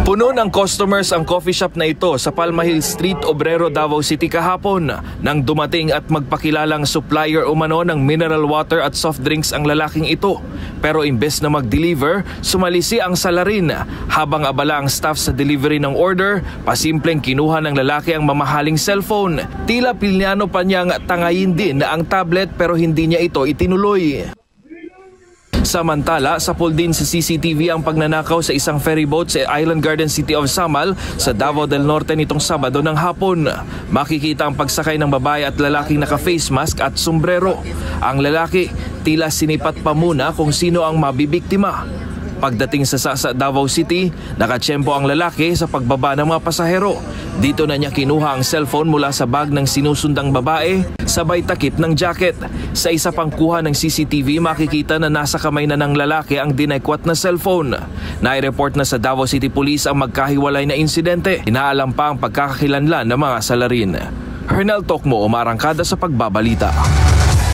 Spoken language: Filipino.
Puno ng customers ang coffee shop na ito sa Palma Hills Street, Obrero, Davao City kahapon nang dumating at magpakilalang supplier umano ng mineral water at soft drinks ang lalaking ito. Pero imbes na mag-deliver, sumalisi ang salarin. Habang abala ang staff sa delivery ng order, pasimpleng kinuha ng lalaki ang mamahaling cellphone. Tila pilyano pa niyang tangayin din na ang tablet pero hindi niya ito itinuloy. Samantala, sapul din sa CCTV ang pagnanakaw sa isang ferryboat sa Island Garden City of Samal sa Davao del Norte nitong Sabado ng hapon. Makikita ang pagsakay ng babae at lalaking naka-face mask at sombrero. Ang lalaki, tila sinipat pa muna kung sino ang mabibiktima. Pagdating sa Sasa, Davao City, nakatsyempo ang lalaki sa pagbaba ng mga pasahero. Dito na niya kinuha ang cellphone mula sa bag ng sinusundang babae, sabay takip ng jacket. Sa isa pang kuha ng CCTV, makikita na nasa kamay na ng lalaki ang dinekwat na cellphone. Nai-report na sa Davao City Police ang magkahiwalay na insidente. Inaalam pa ang pagkakakilanlan ng mga salarin. Hernel Tokmo, umarangkada sa pagbabalita.